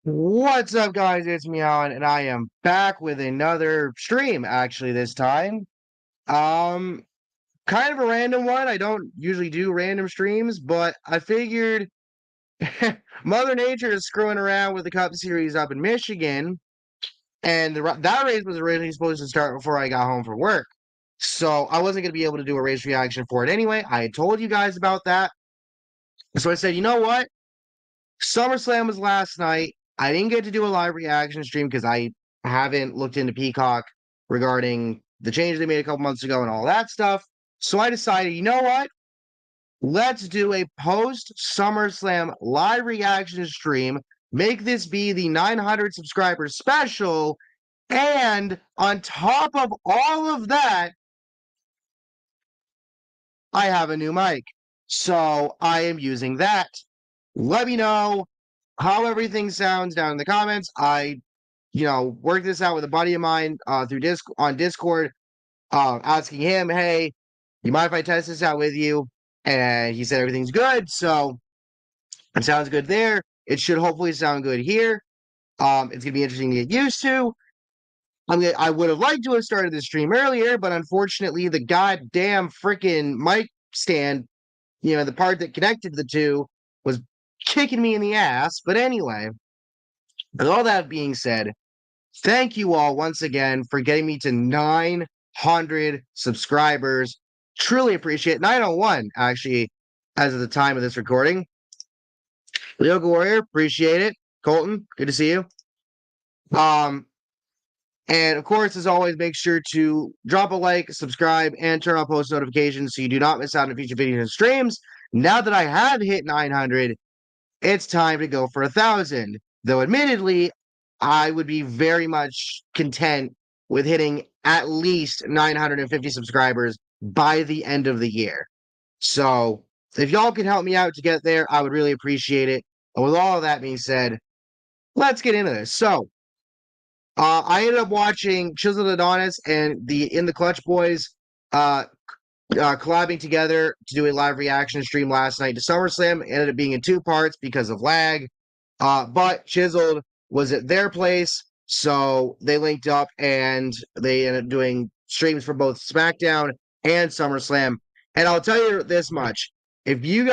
What's up, guys? It's Meow, and I am back with another stream, actually, this time. Um, Kind of a random one. I don't usually do random streams, but I figured Mother Nature is screwing around with the Cup Series up in Michigan, and that race was originally supposed to start before I got home from work. So I wasn't going to be able to do a race reaction for it anyway. I had told you guys about that. So I said, you know what? SummerSlam was last night. I didn't get to do a live reaction stream because I haven't looked into Peacock regarding the change they made a couple months ago and all that stuff. So I decided, you know what? Let's do a post SummerSlam live reaction stream. Make this be the 900 subscribers special. And on top of all of that, I have a new mic. So I am using that. Let me know how everything sounds down in the comments. I worked this out with a buddy of mine through on Discord, asking him, hey, you mind if I test this out with you? And he said everything's good. So it sounds good there. It should hopefully sound good here. It's gonna be interesting to get used to. I would have liked to have started the stream earlier, but unfortunately the goddamn freaking mic stand, the part that connected the two was kicking me in the ass. But anyway, with all that being said, thank you all once again for getting me to 900 subscribers. Truly appreciate it. 901, actually, as of the time of this recording. Yoga Warrior, appreciate it. Colton, good to see you. And of course, as always, make sure to drop a like, subscribe, and turn on post notifications so you do not miss out on future videos and streams. Now that I have hit 900, it's time to go for 1,000. Though admittedly, I would be very much content with hitting at least 950 subscribers by the end of the year. So if y'all can help me out to get there, I would really appreciate it. And with all of that being said, let's get into this. So I ended up watching Chiseled Adonis and the In the Clutch Boys collabing together to do a live reaction stream last night to SummerSlam. It ended up being in two parts because of lag. But Chiseled was at their place, so they linked up and they ended up doing streams for both SmackDown and SummerSlam. And I'll tell you this much: if you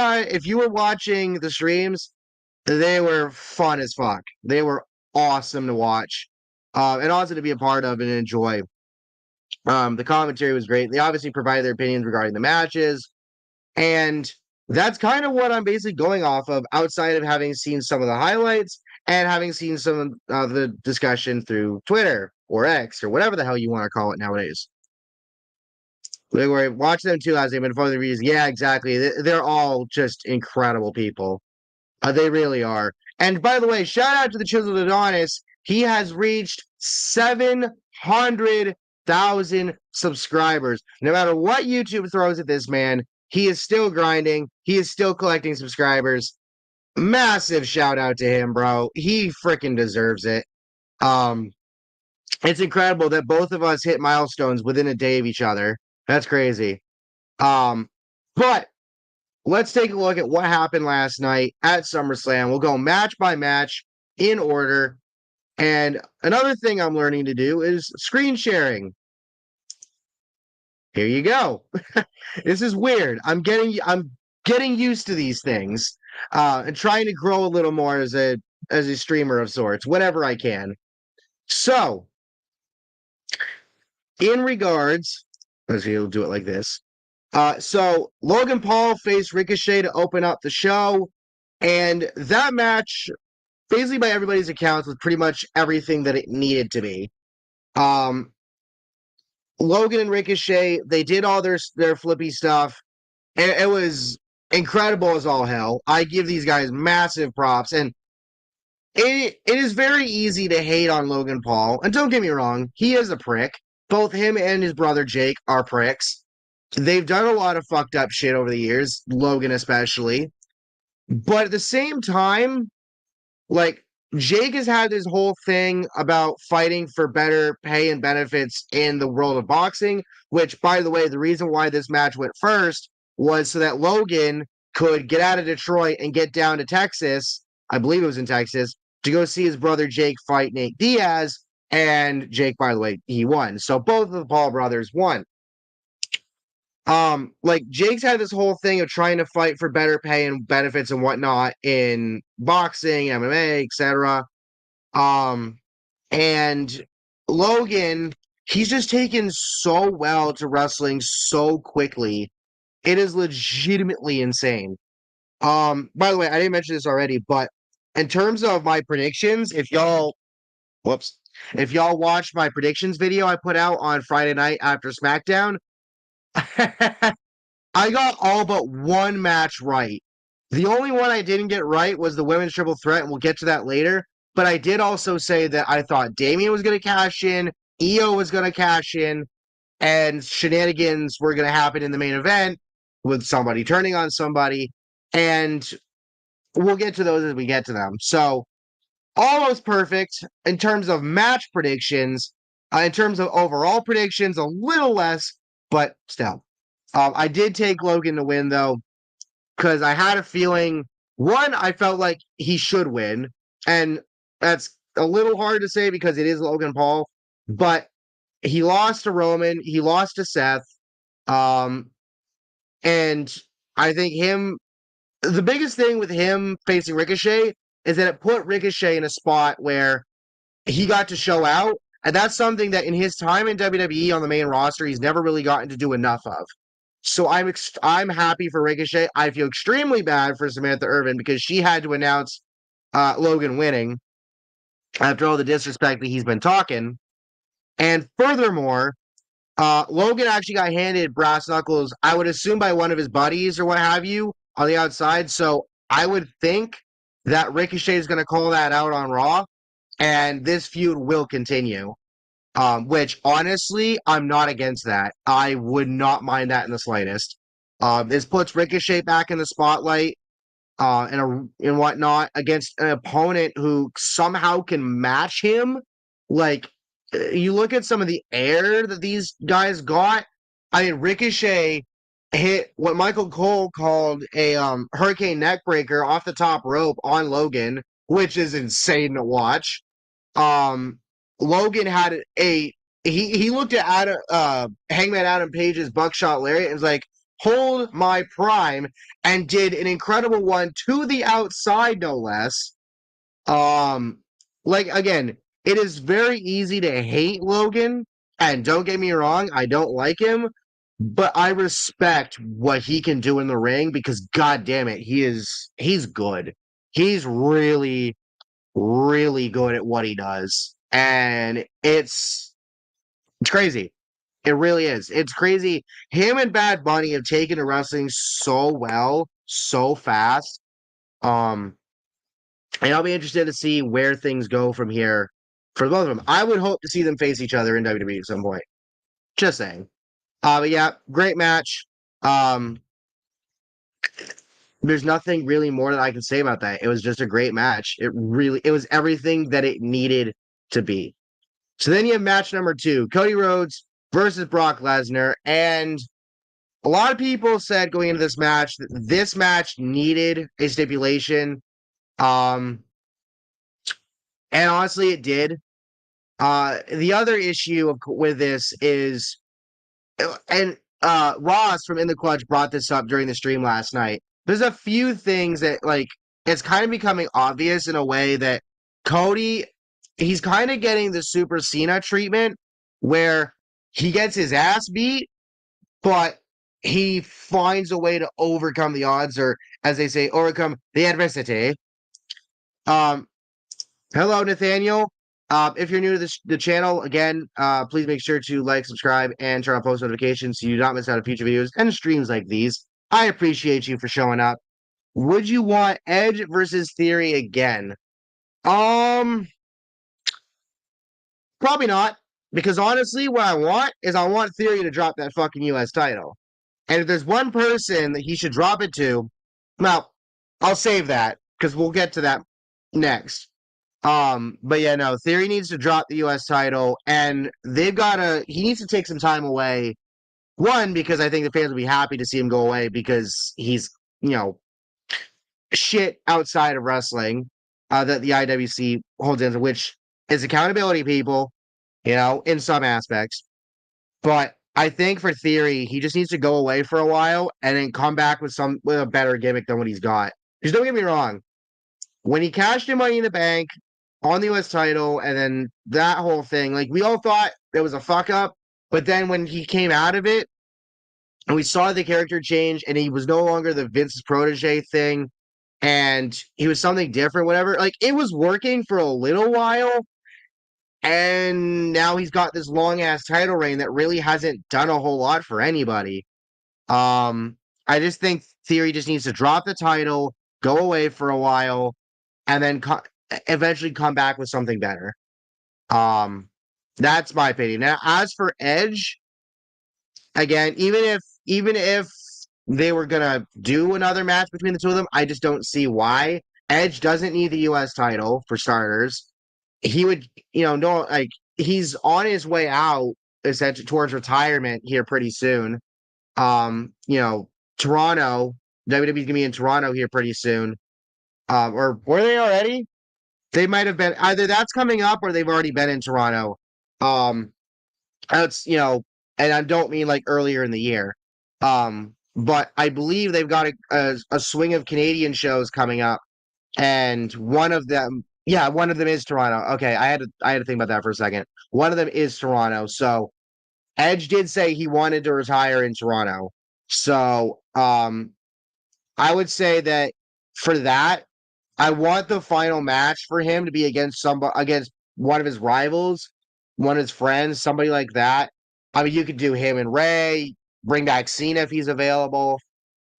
were watching the streams, they were fun as fuck. They were awesome to watch, and awesome to be a part of and enjoy. The commentary was great. They obviously provided their opinions regarding the matches, and that's kind of what I'm basically going off of outside of having seen some of the highlights and having seen some of the discussion through Twitter or X or whatever the hell you want to call it nowadays. We're watching them too as they've been following the reviews. Yeah, exactly. They're all just incredible people. They really are. And by the way, shout out to the Chiseled Adonis. He has reached 700,000 subscribers. No matter what YouTube throws at this man, he is still grinding. He is still collecting subscribers. Massive shout out to him, bro. He freaking deserves it. It's incredible that both of us hit milestones within a day of each other. That's crazy. But let's take a look at what happened last night at SummerSlam. We'll go match by match in order. And another thing I'm learning to do is screen sharing. Here you go. This is weird. I'm getting used to these things, and trying to grow a little more as a streamer of sorts, whatever I can. So, in regards, let's see, we'll do it like this. So Logan Paul faced Ricochet to open up the show, and that match, basically by everybody's accounts, was pretty much everything that it needed to be. Logan and Ricochet, they did all their flippy stuff. It was incredible as all hell. I give these guys massive props, and it is very easy to hate on Logan Paul. And don't get me wrong, he is a prick. Both him and his brother Jake are pricks. They've done a lot of fucked up shit over the years, Logan especially. But at the same time, like, Jake has had this whole thing about fighting for better pay and benefits in the world of boxing, which, by the way, the reason why this match went first was so that Logan could get out of Detroit and get down to Texas. I believe it was in Texas, to go see his brother Jake fight Nate Diaz. And Jake, by the way, he won. So both of the Paul brothers won. Like Jake's had this whole thing of trying to fight for better pay and benefits and whatnot in boxing, MMA, etc. Um, and Logan, he's just taken so well to wrestling so quickly. It is legitimately insane. By the way, I didn't mention this already, but in terms of my predictions, whoops, if y'all watched my predictions video I put out on Friday night after SmackDown, I got all but one match right. The only one I didn't get right was the women's triple threat, and we'll get to that later. But I did also say that I thought Damian was going to cash in, Io was going to cash in, and shenanigans were going to happen in the main event with somebody turning on somebody. And we'll get to those as we get to them. So, almost perfect in terms of match predictions. In terms of overall predictions, a little less, but still. I did take Logan to win, though, because I had a feeling, one, I felt like he should win. And that's a little hard to say because it is Logan Paul, but he lost to Roman, he lost to Seth. Um, and I think the biggest thing with him facing Ricochet is that it put Ricochet in a spot where he got to show out. And that's something that in his time in WWE on the main roster, he's never really gotten to do enough of. So I'm happy for Ricochet. I feel extremely bad for Samantha Irvin because she had to announce Logan winning after all the disrespect that he's been talking. And furthermore, Logan actually got handed brass knuckles, I would assume by one of his buddies or what have you on the outside. So I would think that Ricochet is going to call that out on Raw, and this feud will continue. Which honestly, I'm not against that. I would not mind that in the slightest. This puts Ricochet back in the spotlight, and whatnot against an opponent who somehow can match him. Like, you look at some of the air that these guys got. I mean, Ricochet hit what Michael Cole called a hurricane neckbreaker off the top rope on Logan, which is insane to watch. um Logan had he looked at Hangman Adam Page's buckshot lariat and was like, hold my prime, and did an incredible one to the outside, no less. Um like, again, it is very easy to hate Logan, and don't get me wrong, I don't like him, but I respect what he can do in the ring because god damn it, he's good. He's really really good at what he does. And it's crazy. It really is. It's crazy. Him and Bad Bunny have taken to wrestling so well, so fast. Um, and I'll be interested to see where things go from here for both of them. I would hope to see them face each other in WWE at some point. Just saying. But yeah, great match. Um, there's nothing really more that I can say about that. It was just a great match. It was everything that it needed to be. So then you have match number 2, Cody Rhodes versus Brock Lesnar. And a lot of people said going into this match that this match needed a stipulation. And honestly, it did. The other issue with this is, and Ross from In the Clutch brought this up during the stream last night. There's a few things that, like, it's kind of becoming obvious in a way that Cody, he's kind of getting the Super Cena treatment where he gets his ass beat, but he finds a way to overcome the odds, or as they say, overcome the adversity. Um, Hello, Nathaniel. If you're new to the channel, again, please make sure to like, subscribe, and turn on post notifications so you do not miss out on future videos and streams like these. I appreciate you for showing up. Would you want Edge versus Theory again? Probably not. Because honestly, what I want Theory to drop that fucking US title. And if there's one person that he should drop it to, well, I'll save that because we'll get to that next. But yeah, no, Theory needs to drop the US title, and he needs to take some time away. One, because I think the fans will be happy to see him go away because he's, shit outside of wrestling. that the IWC holds in, which is accountability, people, in some aspects. But I think for Theory, he just needs to go away for a while and then come back with a better gimmick than what he's got. Because don't get me wrong, when he cashed in Money in the Bank on the US title and then that whole thing, like we all thought it was a fuck up. But then when he came out of it and we saw the character change and he was no longer the Vince's protege thing and he was something different, whatever, like it was working for a little while. And now he's got this long ass title reign that really hasn't done a whole lot for anybody. I just think Theory just needs to drop the title, go away for a while, and then eventually come back with something better. That's my opinion. Now, as for Edge, again, even if they were gonna do another match between the two of them, I just don't see why. Edge doesn't need the US title for starters. He would, no, like he's on his way out essentially towards retirement here pretty soon. Toronto, WWE's gonna be in Toronto here pretty soon. Or were they already? They might have been either that's coming up or they've already been in Toronto. That's and I don't mean like earlier in the year. But I believe they've got a swing of Canadian shows coming up, and one of them is Toronto. Okay, I had to think about that for a second. One of them is Toronto. So Edge did say he wanted to retire in Toronto. So I would say that for that, I want the final match for him to be against one of his rivals, one of his friends, somebody like that. I mean, you could do him and Ray, bring back Cena if he's available.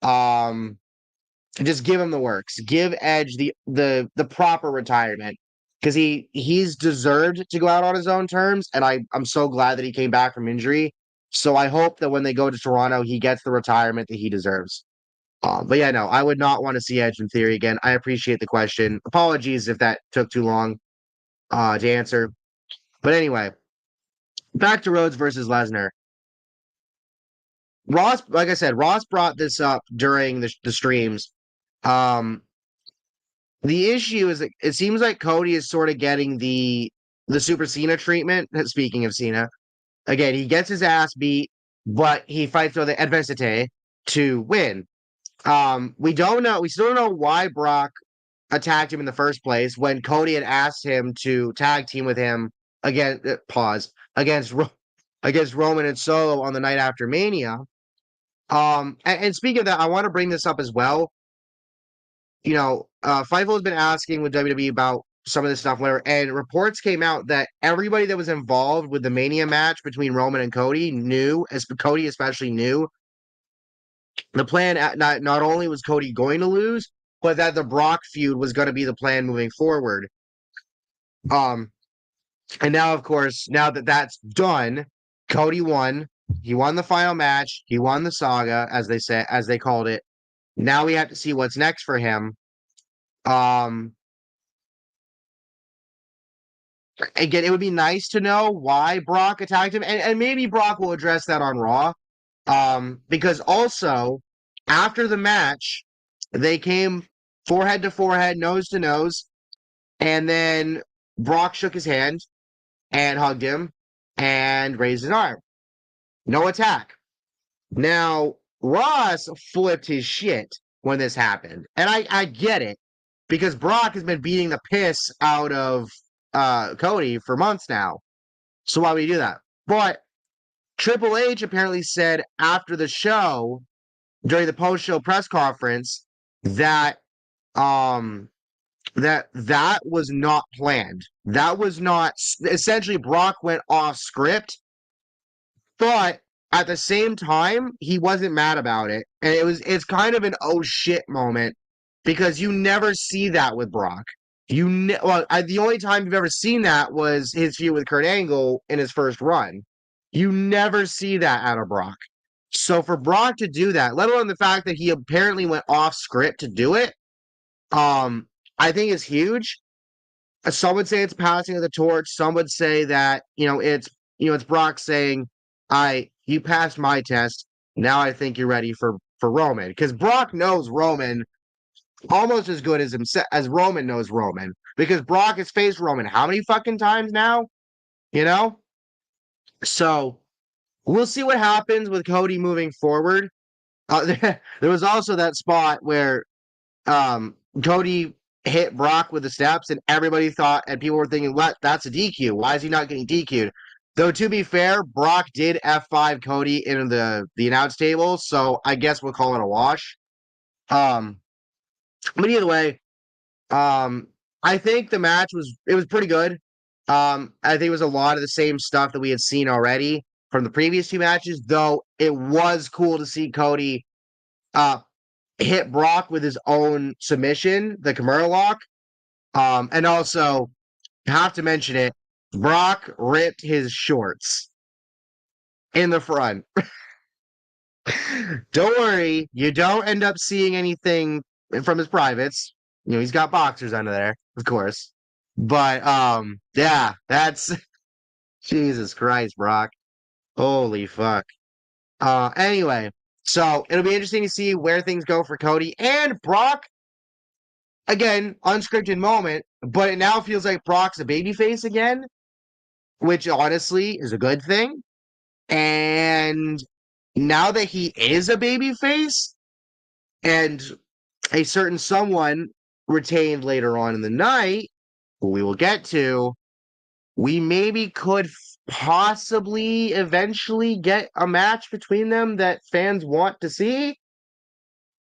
Just give him the works. Give Edge the proper retirement because he's deserved to go out on his own terms, and I'm so glad that he came back from injury. So I hope that when they go to Toronto, he gets the retirement that he deserves. But yeah, no, I would not want to see Edge in Theory again. I appreciate the question. Apologies if that took too long to answer. But anyway, back to Rhodes versus Lesnar. Ross, like I said, Ross brought this up during the streams. The issue is it seems like Cody is sort of getting the Super Cena treatment. Speaking of Cena, again, he gets his ass beat, but he fights with the adversity to win. We don't know. We still don't know why Brock attacked him in the first place when Cody had asked him to tag team with him against against Roman and Solo on the night after Mania. And speaking of that, I want to bring this up as well. Fightful has been asking with WWE about some of this stuff, whatever, and reports came out that everybody that was involved with the Mania match between Roman and Cody knew, as Cody especially knew, the plan. Not only was Cody going to lose, but that the Brock feud was going to be the plan moving forward. And now, of course, now that that's done, Cody won. He won the final match. He won the saga, as they called it. Now we have to see what's next for him. Again, it would be nice to know why Brock attacked him, and maybe Brock will address that on Raw. Because also after the match, they came forehead to forehead, nose to nose, and then Brock shook his hand and hugged him and raised his arm. No attack. Now, Ross flipped his shit when this happened. And I get it because Brock has been beating the piss out of Cody for months now. So why would he do that? But Triple H apparently said after the show, during the post-show press conference, that that was not planned. That was not essentially Brock went off script, but at the same time, he wasn't mad about it. And it's kind of an oh shit moment because you never see that with Brock. The only time you've ever seen that was his feud with Kurt Angle in his first run. You never see that out of Brock. So for Brock to do that, let alone the fact that he apparently went off script to do it, I think is huge. Some would say it's passing of the torch. Some would say that it's Brock saying, you passed my test. Now I think you're ready for Roman." Because Brock knows Roman almost as good as himself, as Roman knows Roman. because Brock has faced Roman how many fucking times now? You know? So we'll see what happens with Cody moving forward. There was also that spot where Cody hit Brock with the steps, and everybody thought, and people were thinking, "What? That's a DQ. Why is he not getting DQ'd?" Though to be fair, Brock did F5 Cody in the announce table, so I guess we'll call it a wash. Um, but either way, um, I think the match was pretty good. I think it was a lot of the same stuff that we had seen already from the previous two matches, though it was cool to see Cody uh hit Brock with his own submission, the Kimura lock. And also have to mention it, Brock ripped his shorts in the front. Don't worry, you don't end up seeing anything from his privates. You know, he's got boxers under there, of course. But yeah, that's Jesus Christ, Brock. Holy fuck. Anyway, so it'll be interesting to see where things go for Cody and Brock. Again, unscripted moment, but it now feels like Brock's a babyface again, which honestly is a good thing. And now that he is a babyface, and a certain someone retained later on in the night, who we will get to, we maybe could possibly eventually get a match between them that fans want to see.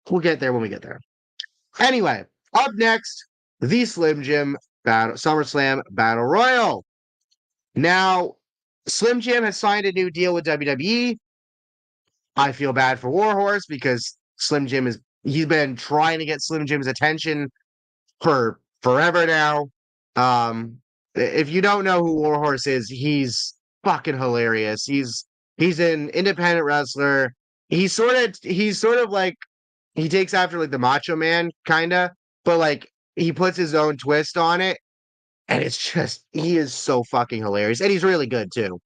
We'll get there when we get there. Anyway, up next, the Slim Jim SummerSlam Battle Royal. Now, Slim Jim has signed a new deal with WWE. I feel bad for Warhorse because he's been trying to get Slim Jim's attention for forever now. If you don't know who Warhorse is, he's fucking hilarious. He's an independent wrestler. He's sort of like he takes after like the Macho Man kinda, but like he puts his own twist on it, and it's just he is so fucking hilarious, and he's really good too.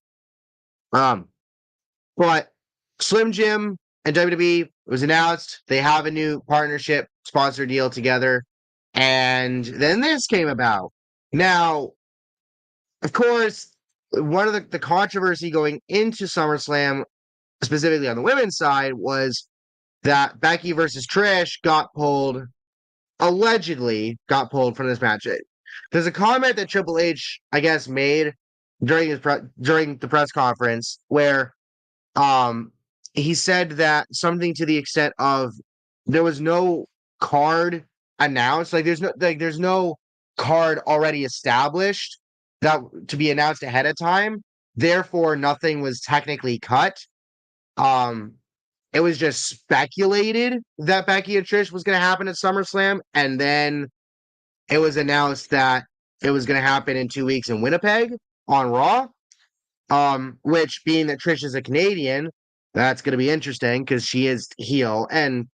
Um, but Slim Jim and WWE was announced they have a new partnership sponsor deal together, and then this came about. Now, of course, one of the controversy going into SummerSlam, specifically on the women's side, was that Becky versus Trish allegedly got pulled from this match. There's a comment that Triple H, I guess, made during the press conference where um he said that something to the extent of there was no card announced, like there's no card already established that to be announced ahead of time. Therefore, nothing was technically cut. Um, it was just speculated that Becky and Trish was going to happen at SummerSlam, and then it was announced that it was going to happen in 2 weeks in Winnipeg on Raw. Which being that Trish is a Canadian, that's going to be interesting because she is heel, and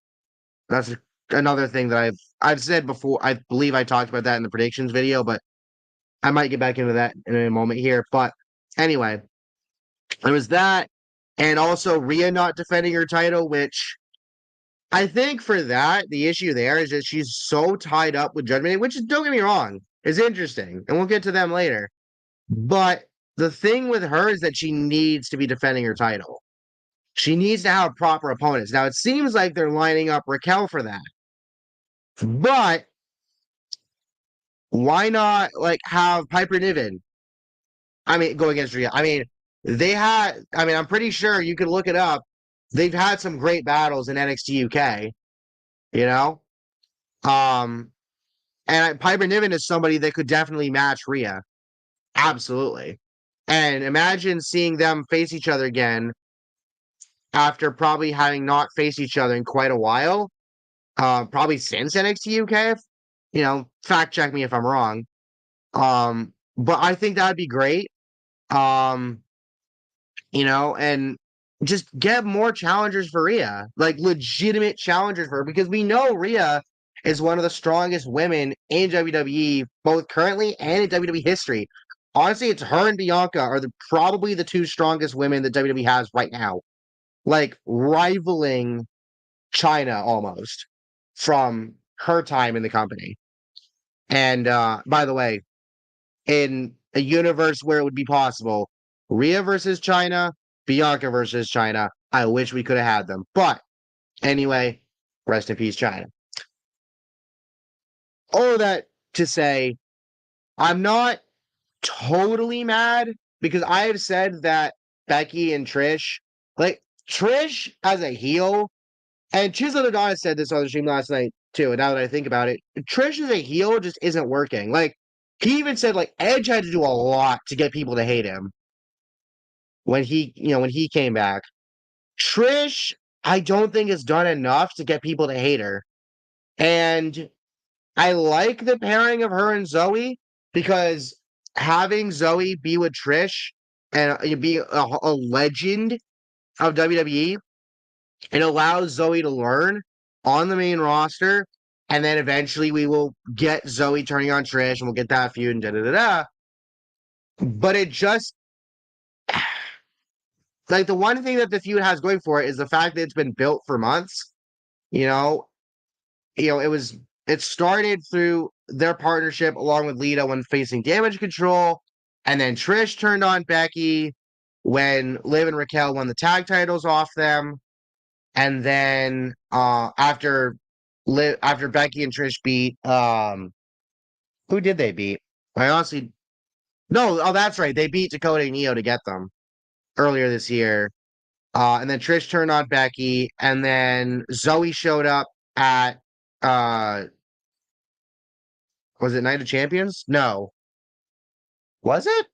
that's another thing that I've said before. I believe I talked about that in the predictions video, but I might get back into that in a moment here. But anyway, there was that, and also Rhea not defending her title, which I think for that, the issue there is that she's so tied up with Judgment Day, which is, don't get me wrong, is interesting, and we'll get to them later. But the thing with her is that she needs to be defending her title. She needs to have proper opponents. Now, it seems like they're lining up Raquel for that. But why not like have Piper Niven? I mean, go against Rhea. I'm pretty sure you could look it up. They've had some great battles in NXT UK, you know? Um, and Piper Niven is somebody that could definitely match Rhea. Absolutely. And imagine seeing them face each other again after probably having not faced each other in quite a while. Probably since NXT UK. Fact check me if I'm wrong. But I think that'd be great. Um, and just get more challengers for Rhea, like legitimate challengers for her, because we know Rhea is one of the strongest women in WWE, both currently and in WWE history. Honestly, it's her and Bianca are probably the two strongest women that WWE has right now, like rivaling China almost from her time in the company. And by the way, in a universe where it would be possible, Rhea versus China, Bianca versus China. I wish we could have had them. But anyway, rest in peace, China. All of that to say, I'm not totally mad because I have said that Becky and Trish, like Trish as a heel, and Chisholm Adonis said this on the stream last night too. And now that I think about it, Trish as a heel just isn't working. Like he even said, like Edge had to do a lot to get people to hate him when he came back. Trish, I don't think has done enough to get people to hate her, and I like the pairing of her and Zoe because having Zoe be with Trish and be a legend of WWE, it allows Zoe to learn on the main roster, and then eventually we will get Zoe turning on Trish, and we'll get that feud and da da da da. But it just like the one thing that the feud has going for it is the fact that it's been built for months. You know, it started through their partnership along with Lita when facing Damage Control, and then Trish turned on Becky when Liv and Raquel won the tag titles off them, and then after Becky and Trish beat who did they beat? I honestly no, oh that's right, they beat Dakota and Io to get them earlier this year. And then Trish turned on Becky, and then Zoe showed up at uh was it Night of Champions? No. Was it?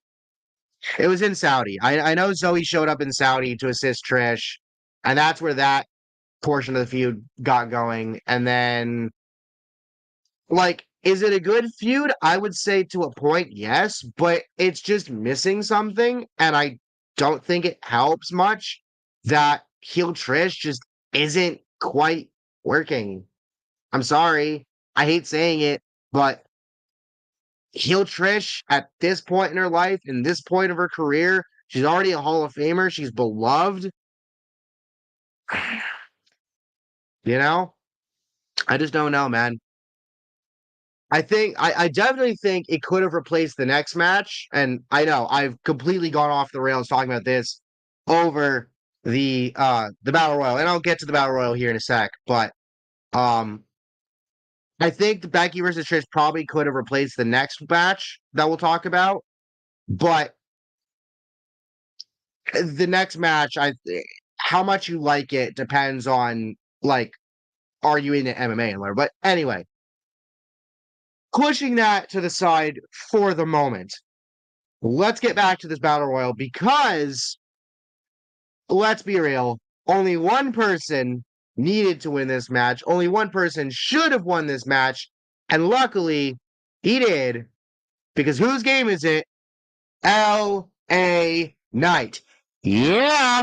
It was in Saudi. I know Zoe showed up in Saudi to assist Trish, and that's where that portion of the feud got going. And then, like, is it a good feud? I would say to a point, yes, but it's just missing something, and I don't think it helps much that heel Trish just isn't quite working. I'm sorry. I hate saying it, but heel Trish at this point in her life, in this point of her career, she's already a Hall of Famer. She's beloved. You know, I just don't know, man. I definitely think it could have replaced the next match. And I know I've completely gone off the rails talking about this over the Battle Royal. And I'll get to the Battle Royal here in a sec. But um I think the Becky versus Trish probably could have replaced the next match that we'll talk about. But the next match, how much you like it depends on like, are you into MMA and whatever. But anyway, pushing that to the side for the moment, let's get back to this battle royal because let's be real, only one person needed to win this match. Only one person should have won this match, and luckily he did because whose game is it? L.A. Knight. Yeah.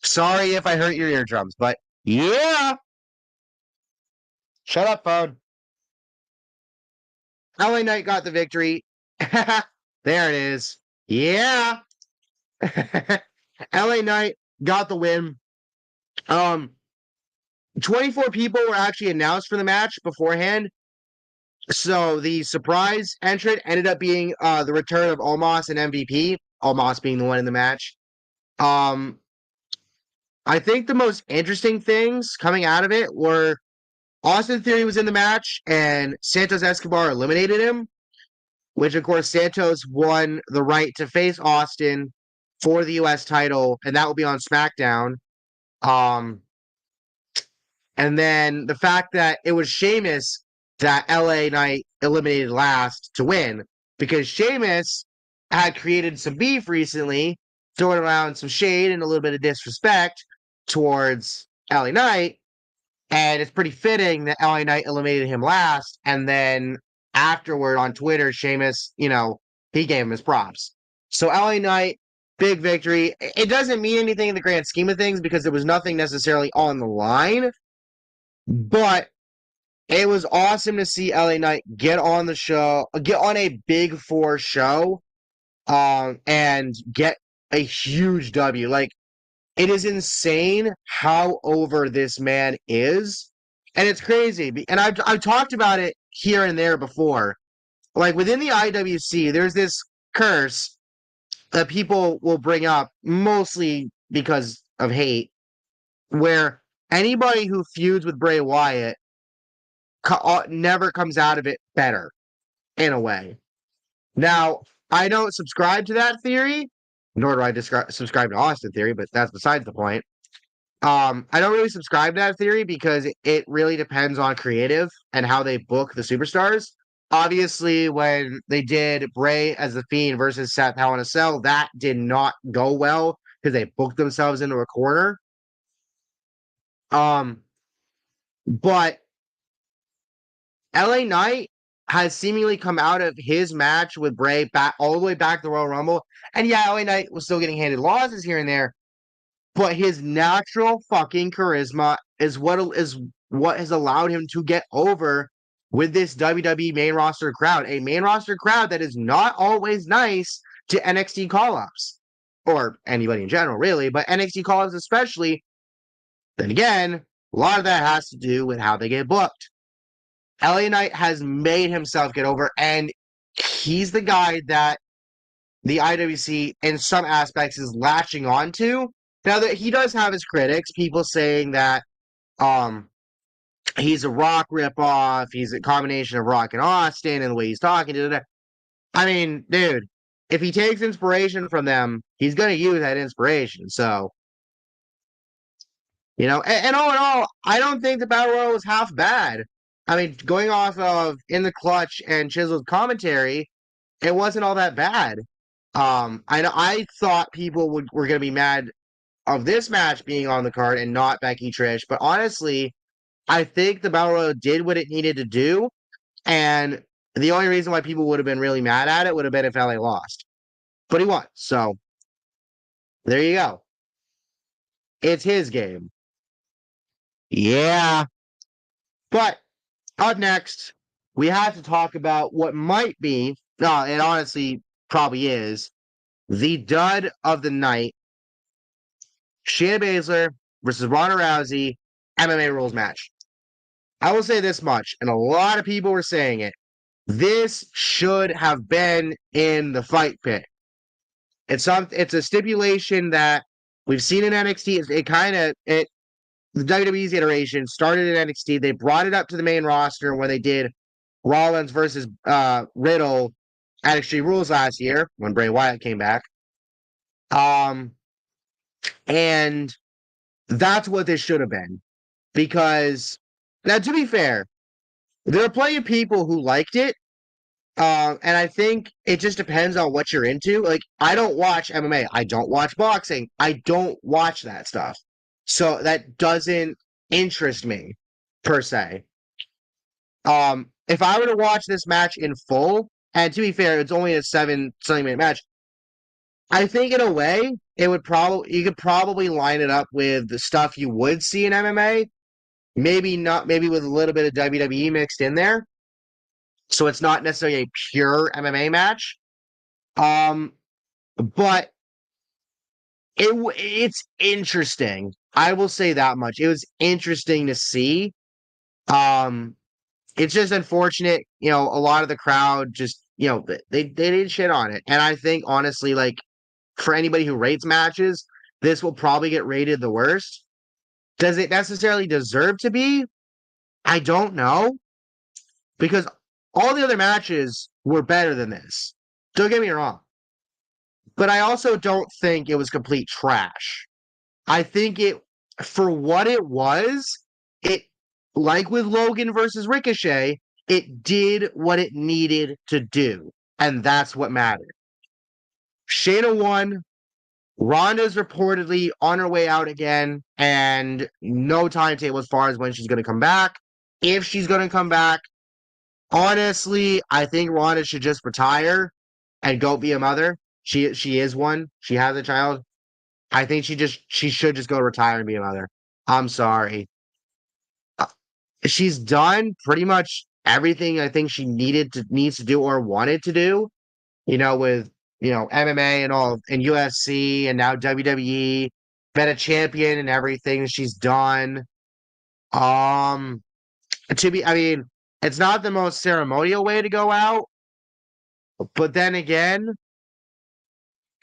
Sorry if I hurt your eardrums, but yeah. Shut up, phone. LA Knight got the victory. There it is. Yeah. LA Knight got the win. 24 people were actually announced for the match beforehand. So the surprise entrant ended up being the return of Omos and MVP. Omos being the one in the match. I think the most interesting things coming out of it were Austin Theory was in the match and Santos Escobar eliminated him, which of course Santos won the right to face Austin for the US title, and that will be on SmackDown. And then the fact that it was Sheamus that LA Knight eliminated last to win, because Sheamus had created some beef recently, throwing around some shade and a little bit of disrespect towards LA Knight. And it's pretty fitting that LA Knight eliminated him last. And then afterward on Twitter, Sheamus, he gave him his props. So LA Knight, big victory. It doesn't mean anything in the grand scheme of things because there was nothing necessarily on the line. But it was awesome to see LA Knight get on the show, get on a Big Four show, and get a huge W. Like, it is insane how over this man is. And it's crazy. And I've talked about it here and there before. Like within the IWC, there's this curse that people will bring up mostly because of hate, where anybody who feuds with Bray Wyatt never comes out of it better in a way. Now, I don't subscribe to that theory, nor do I subscribe to Austin theory, but that's besides the point. I don't really subscribe to that theory because it really depends on creative and how they book the superstars. Obviously, when they did Bray as the Fiend versus Seth Hell in a Cell, that did not go well because they booked themselves into a corner. But LA Knight has seemingly come out of his match with Bray back all the way back to the Royal Rumble. And yeah, LA Knight was still getting handed losses here and there, but his natural fucking charisma is what has allowed him to get over with this WWE main roster crowd, a main roster crowd that is not always nice to NXT call-ups, or anybody in general, really, but NXT call-ups especially. Then again, a lot of that has to do with how they get booked. LA Knight has made himself get over, and he's the guy that the IWC, in some aspects, is latching onto. Now that he does have his critics, people saying that he's a Rock ripoff, he's a combination of Rock and Austin, and the way he's talking. I mean, dude, if he takes inspiration from them, he's going to use that inspiration. So, and all in all, I don't think the Battle Royal was half bad. I mean, going off of In the Clutch and Chisel's commentary, it wasn't all that bad. I thought people were going to be mad of this match being on the card and not Becky Trish, but honestly, I think the Battle Royal did what it needed to do, and the only reason why people would have been really mad at it would have been if LA lost. But he won, so there you go. It's his game. Yeah. But up next, we have to talk about what might be, no, it honestly probably is, the dud of the night. Shayna Baszler versus Ronda Rousey MMA rules match. I will say this much, and a lot of people were saying it. This should have been in the fight pit. It's a stipulation that we've seen in NXT. The WWE's iteration started in NXT. They brought it up to the main roster when they did Rollins versus Riddle at Extreme Rules last year when Bray Wyatt came back. And that's what this should have been. Because, now to be fair, there are plenty of people who liked it. And I think it just depends on what you're into. Like, I don't watch MMA. I don't watch boxing. I don't watch that stuff. So that doesn't interest me, per se. If I were to watch this match in full, and to be fair, it's only a 7-minute match, I think in a way, you could probably line it up with the stuff you would see in MMA. Maybe with a little bit of WWE mixed in there. So it's not necessarily a pure MMA match. But it's interesting. I will say that much. It was interesting to see. It's just unfortunate, a lot of the crowd just, they didn't shit on it. And I think honestly, like, for anybody who rates matches, this will probably get rated the worst. Does it necessarily deserve to be? I don't know. Because all the other matches were better than this. Don't get me wrong. But I also don't think it was complete trash. I think for what it was, like with Logan versus Ricochet, it did what it needed to do. And that's what mattered. Shayna won. Ronda's reportedly on her way out again, and no timetable as far as when she's going to come back. If she's going to come back, honestly, I think Ronda should just retire and go be a mother. She is one. She has a child. I think she should just go retire and be a mother. I'm sorry. She's done pretty much everything I think she needs to do or wanted to do. With MMA and all, and UFC, and now WWE, been a champion and everything she's done. I mean, It's not the most ceremonial way to go out, but then again,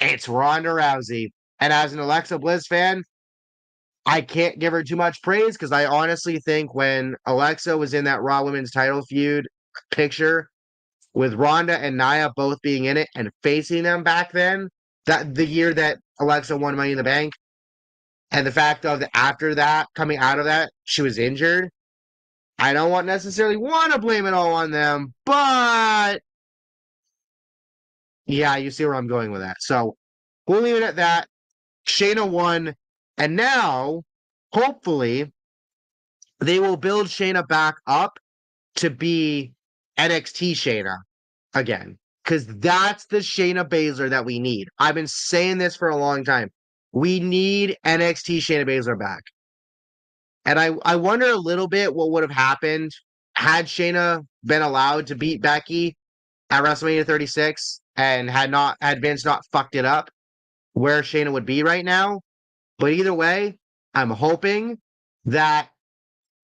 it's Ronda Rousey. And as an Alexa Bliss fan, I can't give her too much praise because I honestly think when Alexa was in that Raw Women's title feud picture with Ronda and Nia both being in it and facing them back then, that the year that Alexa won Money in the Bank, and the fact of that after that, coming out of that, she was injured. I don't necessarily want to blame it all on them, but yeah, you see where I'm going with that. So we'll leave it at that. Shayna won, and now hopefully they will build Shayna back up to be NXT Shayna again. Because that's the Shayna Baszler that we need. I've been saying this for a long time. We need NXT Shayna Baszler back. And I wonder a little bit what would have happened had Shayna been allowed to beat Becky at WrestleMania 36 and had Vince not fucked it up, where Shayna would be right now. But either way, I'm hoping that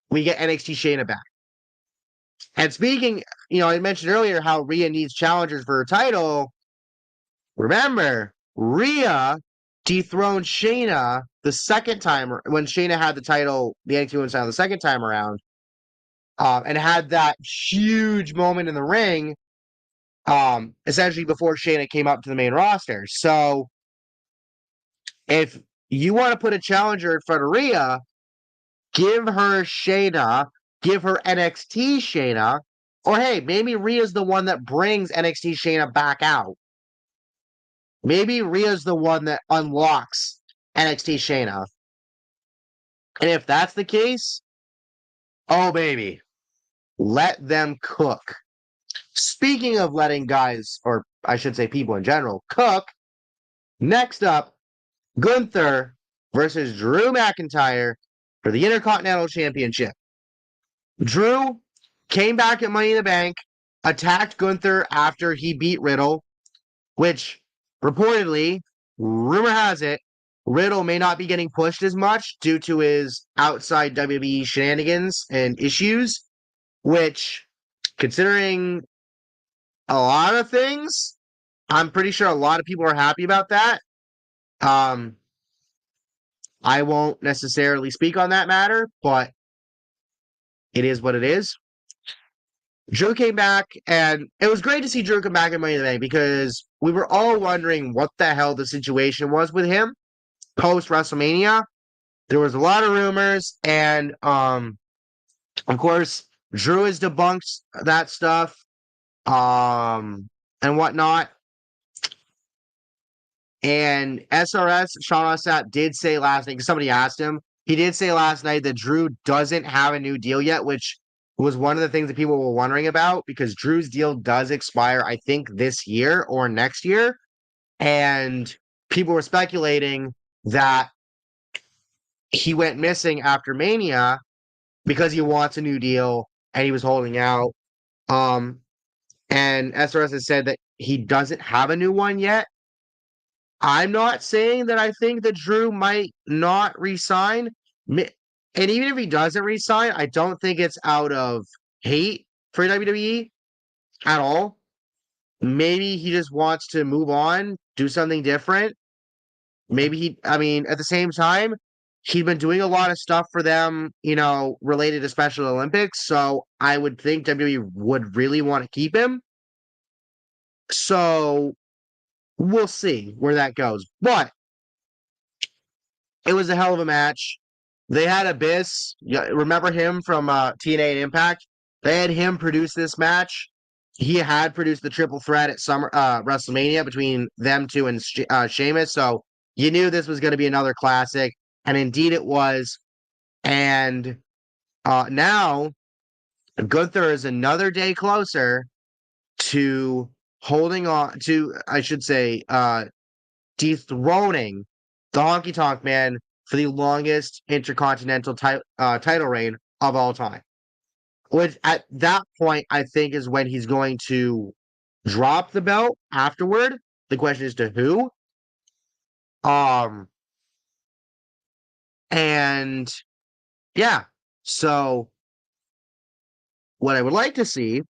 we get NXT Shayna back. And speaking, I mentioned earlier how Rhea needs challengers for her title. Remember, Rhea dethroned Shayna the second time when Shayna had the title, the NXT Women's title, the second time around, and had that huge moment in the ring, essentially before Shayna came up to the main roster. So, if you want to put a challenger in front of Rhea, give her Shayna, give her NXT Shayna, or hey, maybe Rhea's the one that brings NXT Shayna back out. Maybe Rhea's the one that unlocks NXT Shayna. And if that's the case, oh baby, let them cook. Speaking of letting guys, or I should say people in general, cook, next up, Gunther versus Drew McIntyre for the Intercontinental Championship. Drew came back at Money in the Bank, attacked Gunther after he beat Riddle, which reportedly, rumor has it, Riddle may not be getting pushed as much due to his outside WWE shenanigans and issues, which, considering a lot of things, I'm pretty sure a lot of people are happy about that. I won't necessarily speak on that matter, but it is what it is. Drew came back, and it was great to see Drew come back in Money in the Bank because we were all wondering what the hell the situation was with him post WrestleMania. There was a lot of rumors, and of course, Drew has debunked that stuff, and whatnot. And SRS, Sean Rossap did say last night, because somebody asked him, he did say last night that Drew doesn't have a new deal yet, which was one of the things that people were wondering about because Drew's deal does expire, I think, this year or next year. And people were speculating that he went missing after Mania because he wants a new deal and he was holding out. And SRS has said that he doesn't have a new one yet. I'm not saying that I think that Drew might not resign. And even if he doesn't resign, I don't think it's out of hate for WWE at all. Maybe he just wants to move on, do something different. Maybe at the same time, he'd been doing a lot of stuff for them, related to Special Olympics. So I would think WWE would really want to keep him. So we'll see where that goes. But it was a hell of a match. They had Abyss. Remember him from TNA and Impact? They had him produce this match. He had produced the triple threat at WrestleMania between them two and Sheamus. So you knew this was going to be another classic. And indeed it was. And now Gunther is another day closer to holding on to, I should say, dethroning the Honky Tonk Man for the longest intercontinental title reign of all time. Which at that point, I think, is when he's going to drop the belt afterward. The question is to who? And yeah, so what I would like to see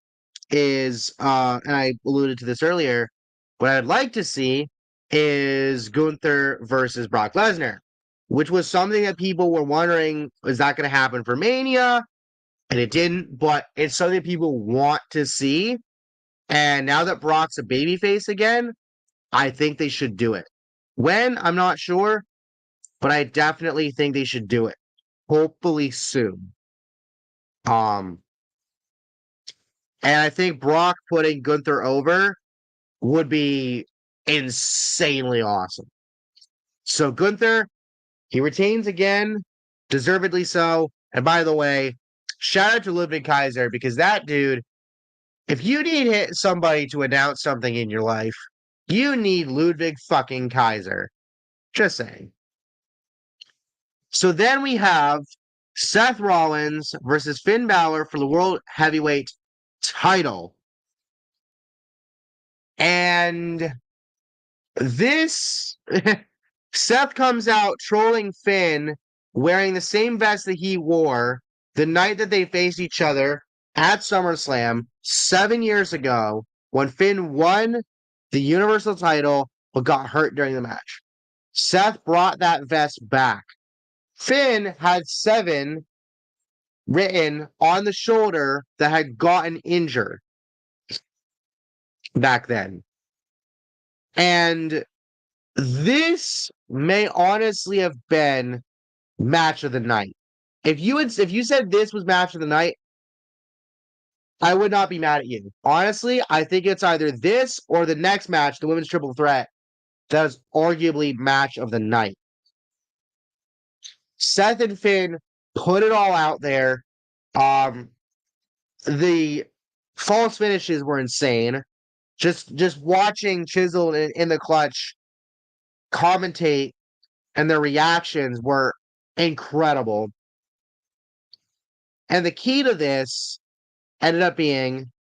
is, and I alluded to this earlier, what I'd like to see is Gunther versus Brock Lesnar, which was something that people were wondering, is that going to happen for Mania? And it didn't, but it's something people want to see. And now that Brock's a babyface again, I think they should do it. When? I'm not sure, but I definitely think they should do it. Hopefully soon. Um, and I think Brock putting Gunther over would be insanely awesome. So Gunther, he retains again, deservedly so. And by the way, shout out to Ludwig Kaiser because that dude, if you need somebody to announce something in your life, you need Ludwig fucking Kaiser. Just saying. So then we have Seth Rollins versus Finn Balor for the World Heavyweight title. And this Seth comes out trolling Finn wearing the same vest that he wore the night that they faced each other at SummerSlam 7 years ago when Finn won the Universal title but got hurt during the match. Seth brought that vest back. Finn had 7 written on the shoulder that had gotten injured back then. And this may honestly have been match of the night. If you said this was match of the night, I would not be mad at you. Honestly, I think it's either this or the next match, the women's triple threat, that is arguably match of the night. Seth and Finn put it all out there. The false finishes were insane. Just watching Chisel in the clutch commentate and their reactions were incredible. And the key to this ended up being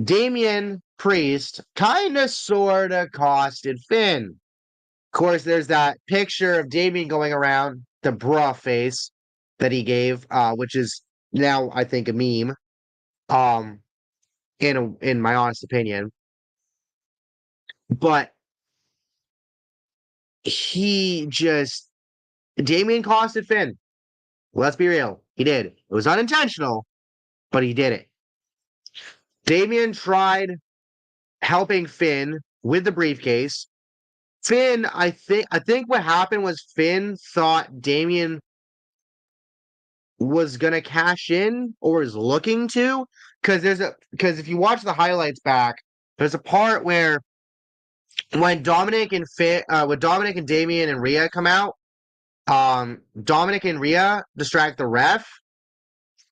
Damian Priest kind of sort of costed Finn. Of course, there's that picture of Damian going around, the bra face that he gave, which is now, I think, a meme, in my honest opinion. But Damian costed Finn. Let's be real. He did. It was unintentional, but he did it. Damian tried helping Finn with the briefcase. Finn, I think what happened was Finn thought Damian was gonna cash in or was looking to, because if you watch the highlights back, there's a part where when Dominic and Damian and Rhea come out, Dominic and Rhea distract the ref.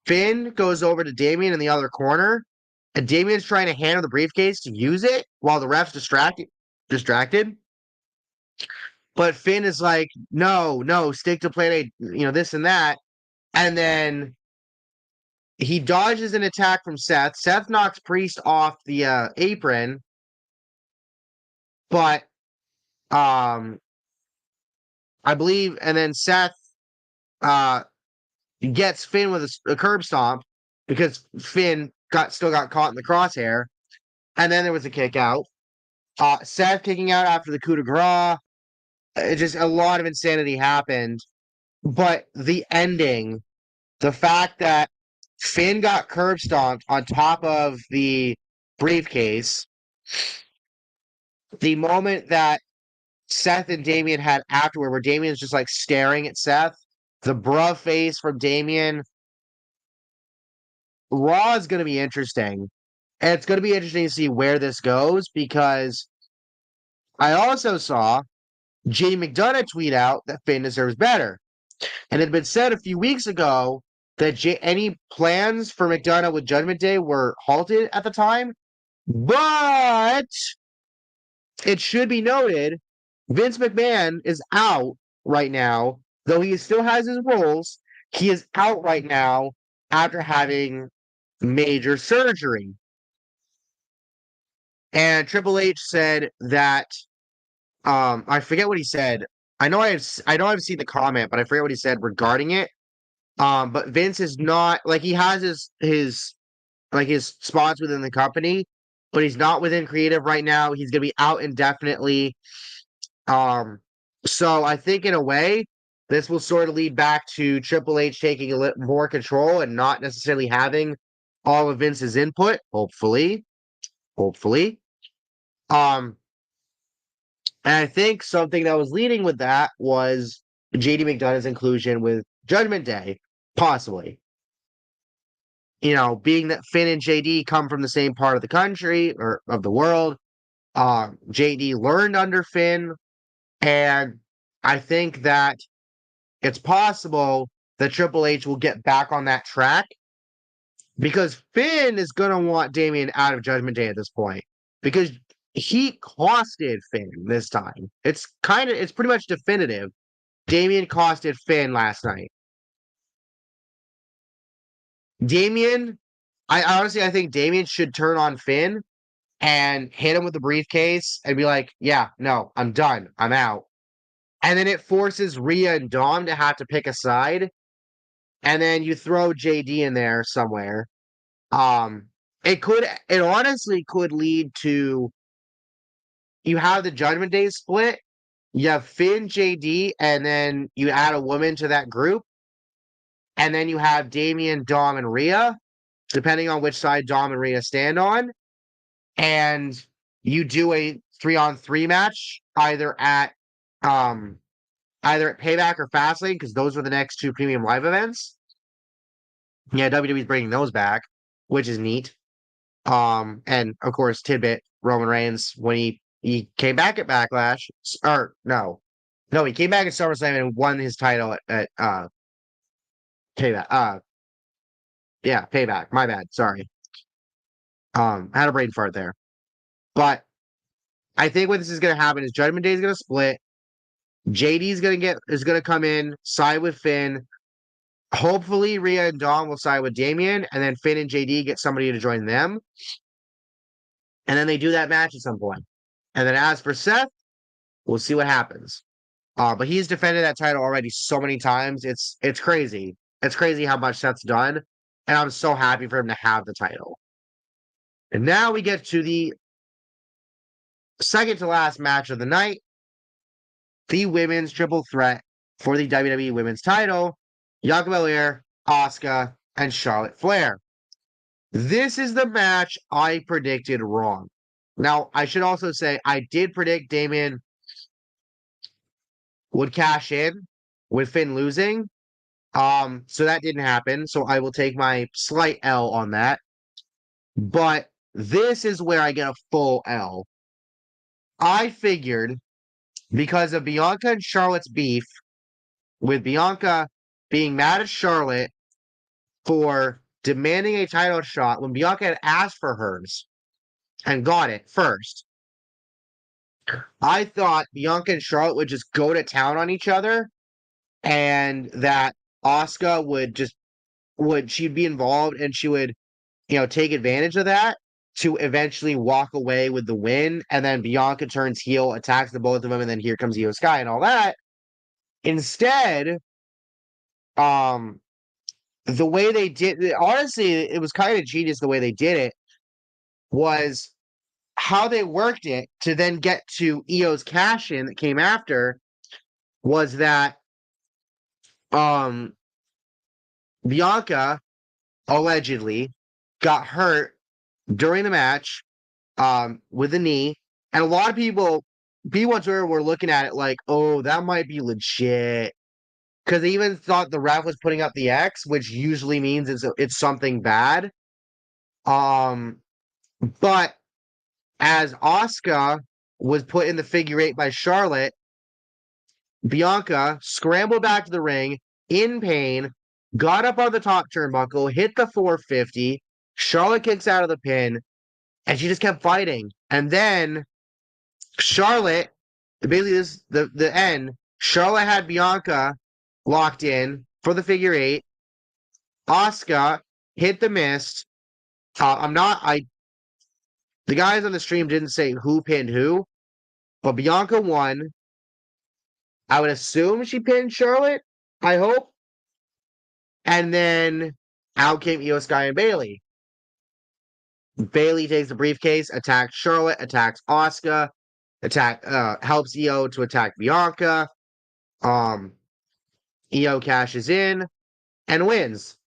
Finn goes over to Damian in the other corner, and Damian's trying to handle the briefcase to use it while the ref's distracted. But Finn is like, no, stick to plan A, this and that. And then he dodges an attack from Seth. Seth knocks Priest off the apron. But I believe, and then Seth gets Finn with a curb stomp because Finn still got caught in the crosshair. And then there was a kick out. Seth kicking out after the coup de grace. Just a lot of insanity happened. But the ending, the fact that Finn got curb stomped on top of the briefcase, the moment that Seth and Damian had afterward, where Damian's just like staring at Seth, the bruh face from Damian. Raw is going to be interesting. And it's going to be interesting to see where this goes because I also saw Jay McDonough tweet out that Finn deserves better. And it had been said a few weeks ago that any plans for McDonough with Judgment Day were halted at the time. But it should be noted, Vince McMahon is out right now, though he still has his roles. He is out right now after having major surgery. And Triple H said that I forget what he said. I know I've seen the comment, but I forget what he said regarding it. But Vince is not like he has his like his spots within the company, but he's not within creative right now. He's gonna be out indefinitely. Um, so I think in a way, this will sort of lead back to Triple H taking a little more control and not necessarily having all of Vince's input. Hopefully. Um, and I think something that was leading with that was JD McDonough's inclusion with Judgment Day, possibly. Being that Finn and JD come from the same part of the country or of the world, JD learned under Finn, and I think that it's possible that Triple H will get back on that track because Finn is going to want Damian out of Judgment Day at this point because he costed Finn this time. It's pretty much definitive. Damian costed Finn last night. I think Damian should turn on Finn and hit him with the briefcase and be like, yeah, no, I'm done. I'm out. And then it forces Rhea and Dom to have to pick a side. And then you throw JD in there somewhere. Um, it honestly could lead to you have the Judgment Day split, you have Finn, JD, and then you add a woman to that group, and then you have Damian, Dom, and Rhea, depending on which side Dom and Rhea stand on, and you do a 3-on-3 match um either at Payback or Fastlane, because those were the next two premium live events. Yeah, WWE's bringing those back, which is neat. And of course, tidbit Roman Reigns when he came back at Backlash, or no, he came back at SummerSlam and won his title at Payback. Yeah, Payback. My bad. Sorry. I had a brain fart there, but I think what this is going to happen is Judgment Day is going to split. is going to come in, side with Finn. Hopefully, Rhea and Dom will side with Damian, and then Finn and JD get somebody to join them. And then they do that match at some point. And then as for Seth, we'll see what happens. But he's defended that title already so many times. It's crazy. It's crazy how much Seth's done. And I'm so happy for him to have the title. And now we get to the second to last match of the night, the women's triple threat for the WWE Women's title. Bianca Belair, Asuka, and Charlotte Flair. This is the match I predicted wrong. Now, I should also say I did predict Damian would cash in with Finn losing. So that didn't happen. So I will take my slight L on that. But this is where I get a full L. I figured because of Bianca and Charlotte's beef, with Bianca being mad at Charlotte for demanding a title shot when Bianca had asked for hers and got it first. I thought Bianca and Charlotte would just go to town on each other and that Asuka she'd be involved and she would, take advantage of that to eventually walk away with the win. And then Bianca turns heel, attacks the both of them, and then here comes Io Sky and all that. Instead, the way they did it, honestly, it was kind of genius the way they did it, was how they worked it to then get to Io's cash in that came after was that Bianca allegedly got hurt during the match with a knee. And a lot of people, B1 were looking at it like, oh, that might be legit. Because they even thought the ref was putting up the X, which usually means it's something bad. But as Asuka was put in the figure eight by Charlotte, Bianca scrambled back to the ring in pain, got up on the top turnbuckle, hit the 450. Charlotte kicks out of the pin, and she just kept fighting. And then Charlotte, basically the end, Charlotte had Bianca locked in for the figure eight. Asuka hit the mist. The guys on the stream didn't say who pinned who, but Bianca won. I would assume she pinned Charlotte. I hope. And then out came Io Sky and Bayley. Bailey takes the briefcase, attacks Charlotte, attacks Asuka, helps Io to attack Bianca. Um, Io cashes in and wins.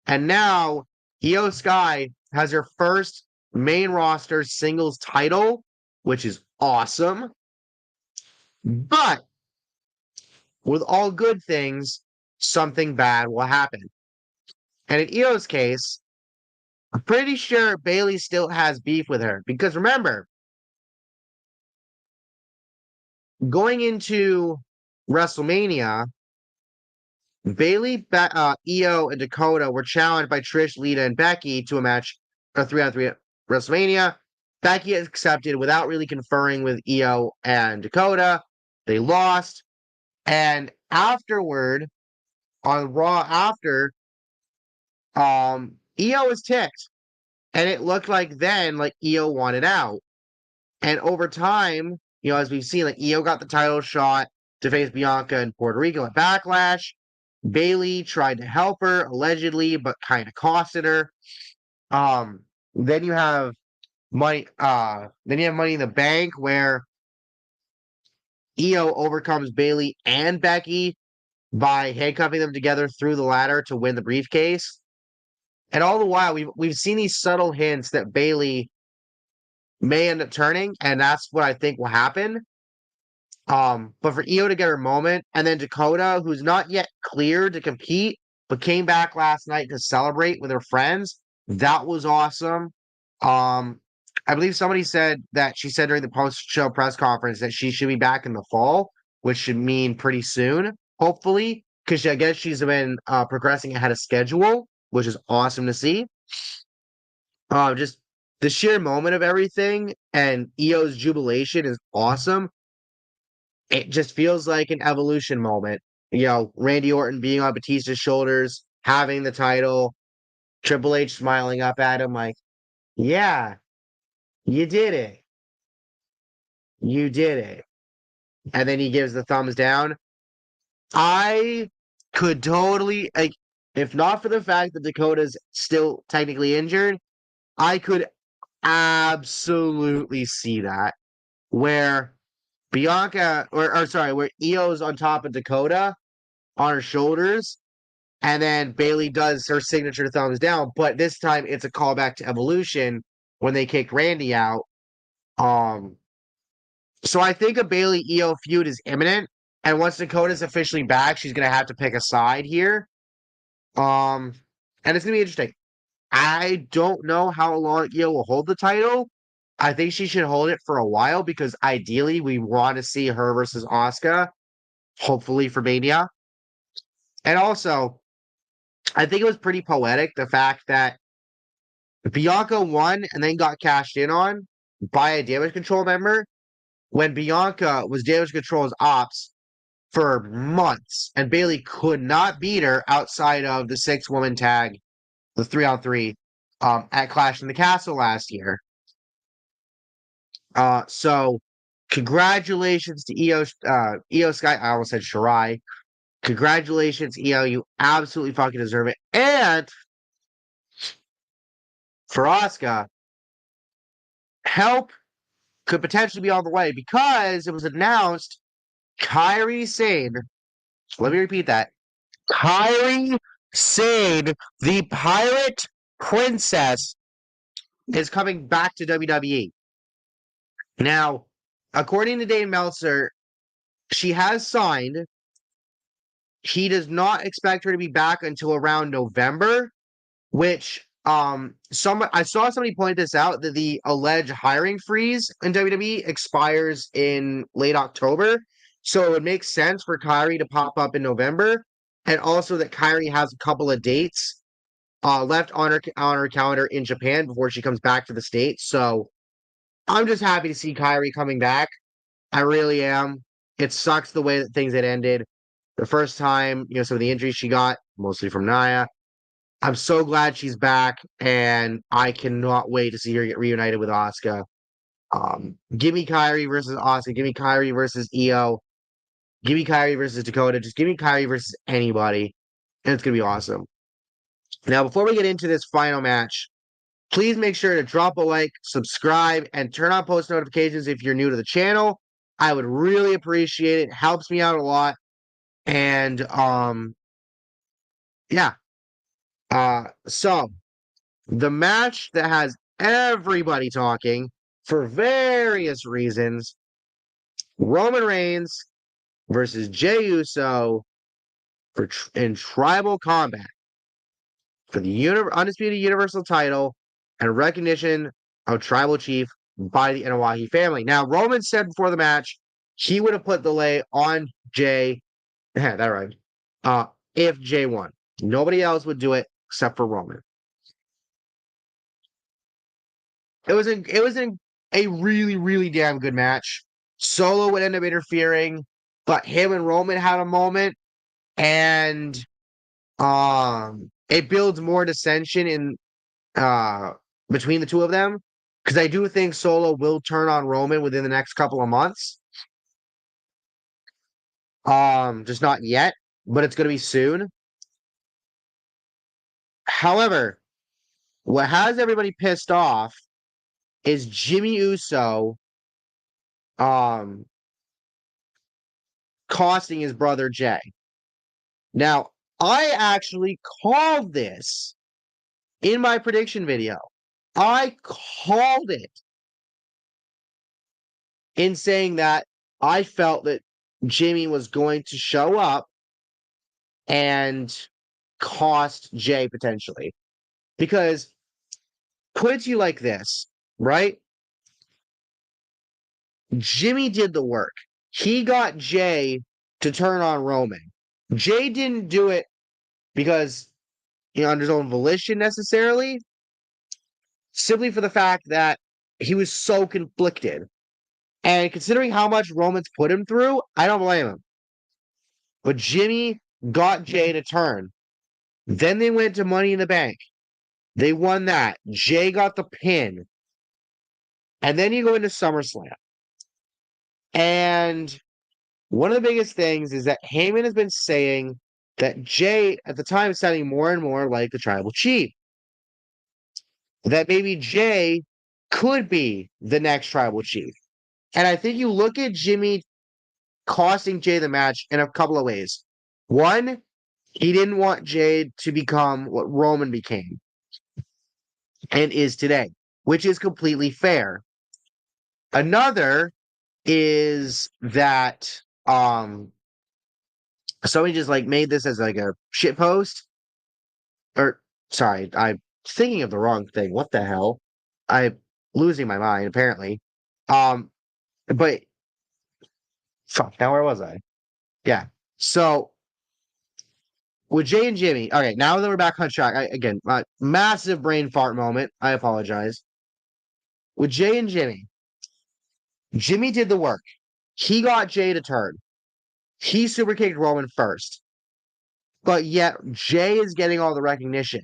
And now Io Sky has her first main roster singles title, which is awesome. But with all good things, something bad will happen. And in Io's case, I'm pretty sure Bailey still has beef with her. Because remember, going into WrestleMania, Io, and Dakota were challenged by Trish, Lita, and Becky to a 3-on-3 at WrestleMania. Becky accepted without really conferring with Io and Dakota. They lost. And afterward, on Raw Io was ticked. And it looked like then, like Io wanted out. And over time, as we've seen, like Io got the title shot to face Bianca in Puerto Rico at Backlash. Bailey tried to help her allegedly, but kind of costed her. Um, then you have money. Then you have Money in the Bank where Io overcomes Bailey and Becky by handcuffing them together through the ladder to win the briefcase. And all the while, we've seen these subtle hints that Bailey may end up turning, and that's what I think will happen. But for Io to get her moment, and then Dakota, who's not yet cleared to compete, but came back last night to celebrate with her friends, that was awesome. Um, I believe somebody said that she said during the post-show press conference that she should be back in the fall, which should mean pretty soon, hopefully, because I guess she's been progressing ahead of schedule, which is awesome to see. Just the sheer moment of everything and Io's jubilation is awesome. It just feels like an evolution moment. Randy Orton being on Batista's shoulders, having the title, Triple H smiling up at him like, yeah, you did it. You did it. And then he gives the thumbs down. I could totally, like, if not for the fact that Dakota's still technically injured, I could absolutely see that. Where Bianca, or sorry, where Io's on top of Dakota on her shoulders, and then Bailey does her signature thumbs down, but this time it's a callback to Evolution when they kicked Randy out. Um, so I think a Bailey Io feud is imminent, and once Dakota's officially back, she's gonna have to pick a side here. Um, and it's gonna be interesting. I don't know how long Io will hold the title. I think she should hold it for a while because ideally we want to see her versus Asuka, hopefully for Mania. And also, I think it was pretty poetic the fact that Bianca won and then got cashed in on by a Damage Control member when Bianca was Damage Control's ops for months, and Bailey could not beat her outside of the 6-woman tag, the 3-on-3, at Clash in the Castle last year. So congratulations to Io Sky. I almost said Shirai. Congratulations, Io. You absolutely fucking deserve it. And for Asuka, help could potentially be on the way because it was announced Kairi Sane. Let me repeat that. Kairi Sane, the Pirate Princess, is coming back to WWE. Now, according to Dave Meltzer, she has signed. He does not expect her to be back until around November, which I saw somebody point this out that the alleged hiring freeze in WWE expires in late October. So it would make sense for Kairi to pop up in November, and also that Kairi has a couple of dates left on her calendar in Japan before she comes back to the States. So I'm just happy to see Kairi coming back. I really am. It sucks the way that things had ended. The first time, some of the injuries she got, mostly from Nia. I'm so glad she's back, and I cannot wait to see her get reunited with Asuka. Give me Kairi versus Asuka. Give me Kairi versus Io. Give me Kairi versus Dakota. Just give me Kairi versus anybody, and it's gonna be awesome. Now, before we get into this final match, Please make sure to drop a like, subscribe, and turn on post notifications if you're new to the channel. I would really appreciate it. It helps me out a lot. And yeah. So the match that has everybody talking for various reasons, Roman Reigns versus Jey Uso in tribal combat for the undisputed Universal title and recognition of Tribal Chief by the Inoahi family. Now, Roman said before the match he would have put the lay on Jey. Yeah, that right. If Jey won, nobody else would do it except for Roman. It was a really really damn good match. Solo would end up interfering, but him and Roman had a moment, and it builds more dissension in between the two of them because I do think Solo will turn on Roman within the next couple of months. Just not yet, but it's going to be soon. However, what has everybody pissed off is Jimmy Uso um costing his brother Jey. Now, I actually called this in my prediction video. I called it in saying that I felt that Jimmy was going to show up and cost Jey potentially. Because put it to you like this, right? Jimmy did the work. He got Jey to turn on Roman. Jey didn't do it because, on his own volition necessarily, simply for the fact that he was so conflicted. And considering how much Roman's put him through, I don't blame him. But Jimmy got Jey to turn. Then they went to Money in the Bank. They won that. Jey got the pin. And then you go into SummerSlam. And one of the biggest things is that Heyman has been saying that Jey, at the time, is sounding more and more like the Tribal Chief. That maybe Jey could be the next Tribal Chief. And I think you look at Jimmy costing Jey the match in a couple of ways. One, he didn't want Jey to become what Roman became and is today, which is completely fair. Another is that somebody just like made this as like a shit post. Or sorry, I'm thinking of the wrong thing. What the hell? I'm losing my mind, apparently. But fuck, now where was I? Yeah. So with Jey and Jimmy, okay, now that we're back on track, again, my massive brain fart moment. I apologize. With Jey and Jimmy, Jimmy did the work. He got Jey to turn. He super kicked Roman first. But yet Jey is getting all the recognition.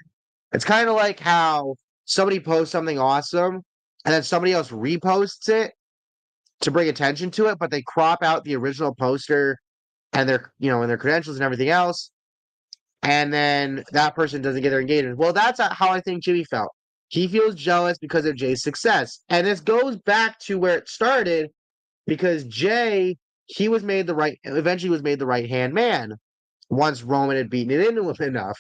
It's kind of like how somebody posts something awesome and then somebody else reposts it to bring attention to it, but they crop out the original poster and and their credentials and everything else. And then that person doesn't get their engagement. Well, that's how I think Jimmy felt. He feels jealous because of Jey's success. And this goes back to where it started because Jey, eventually was made the right hand man once Roman had beaten it into him enough.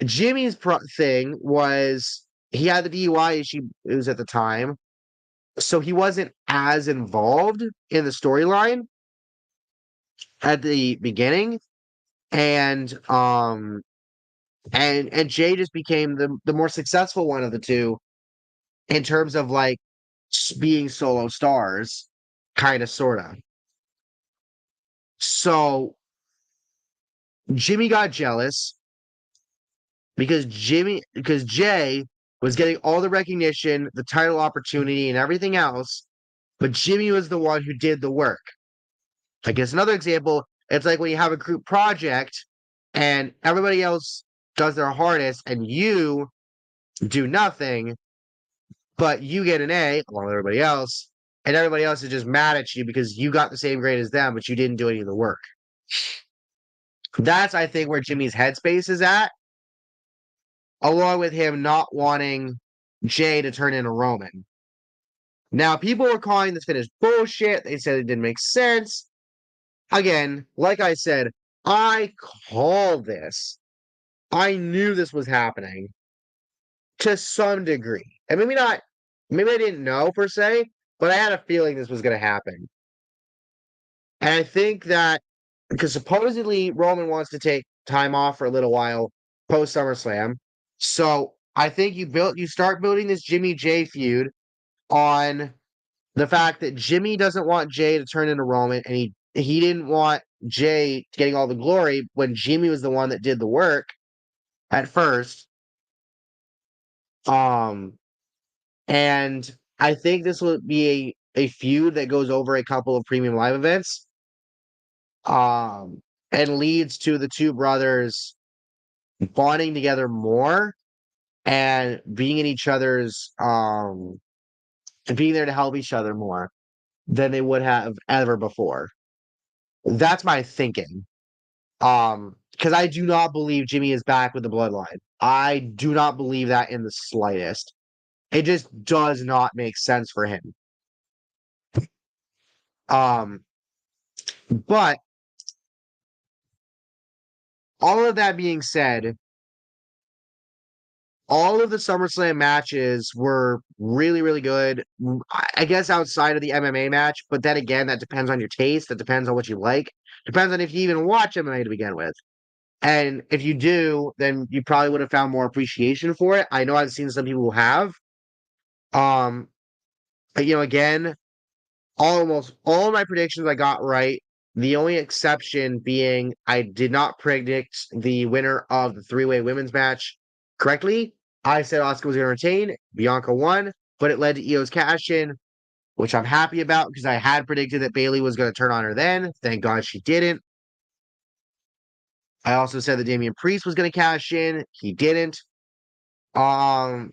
Jimmy's thing was he had the DUI issues at the time, so he wasn't as involved in the storyline at the beginning, and Jey just became the more successful one of the two in terms of like being solo stars, kind of sorta. So Jimmy got jealous because Jey was getting all the recognition, the title opportunity, and everything else, but Jimmy was the one who did the work. I guess another example, it's like when you have a group project and everybody else does their hardest and you do nothing, but you get an A along with everybody else, and everybody else is just mad at you because you got the same grade as them, but you didn't do any of the work. That's, I think, where Jimmy's headspace is at, along with him not wanting Jay to turn into Roman. Now, people were calling this finish bullshit. They said it didn't make sense. Again, like I said, I called this. I knew this was happening to some degree. And maybe not, maybe I didn't know per se, but I had a feeling this was going to happen. And I think that because supposedly Roman wants to take time off for a little while post SummerSlam. So I think you start building this Jimmy J feud on the fact that Jimmy doesn't want Jay to turn into Roman, and he didn't want Jay getting all the glory when Jimmy was the one that did the work at first. Um, and I think this will be a feud that goes over a couple of premium live events. And leads to the two brothers bonding together more and being in each other's and being there to help each other more than they would have ever before. That's my thinking. Because I do not believe Jimmy is back with the bloodline. I do not believe that in the slightest. It just does not make sense for him. Um, but all of that being said, all of the SummerSlam matches were really, really good. I guess outside of the MMA match, but then again, that depends on your taste. That depends on what you like. Depends on if you even watch MMA to begin with. And if you do, then you probably would have found more appreciation for it. I know I've seen some people who have. Um, but again, almost all of my predictions I got right. The only exception being I did not predict the winner of the three-way women's match correctly. I said Asuka was going to retain. Bianca won, but it led to Io's cash in, which I'm happy about because I had predicted that Bayley was going to turn on her then. Thank God she didn't. I also said that Damian Priest was going to cash in. He didn't. Um,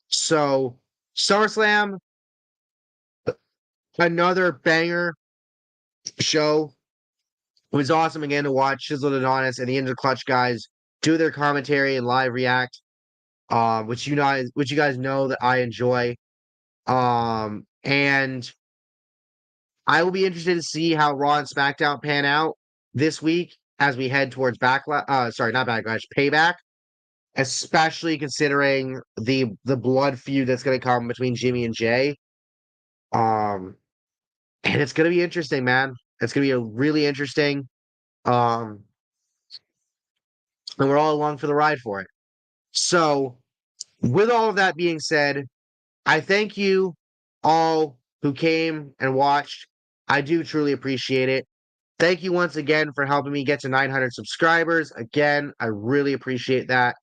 so SummerSlam, another banger show. It was awesome again to watch Chisel and Adonis and the Inter Clutch guys do their commentary and live react. Which you guys know that I enjoy. And I will be interested to see how Raw and SmackDown pan out this week as we head towards not backlash, payback, especially considering the blood feud that's going to come between Jimmy and Jay. Um, and it's going to be interesting, man. It's going to be a really interesting. Um, and we're all along for the ride for it. So, with all of that being said, I thank you all who came and watched. I do truly appreciate it. Thank you once again for helping me get to 900 subscribers. Again, I really appreciate that.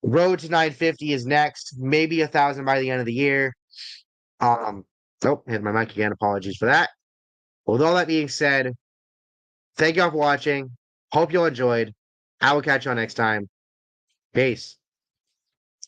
Road to 950 is next, maybe 1,000 by the end of the year. Hit my mic again. Apologies for that. With all that being said, thank you all for watching. Hope you all enjoyed. I will catch you all next time. Peace.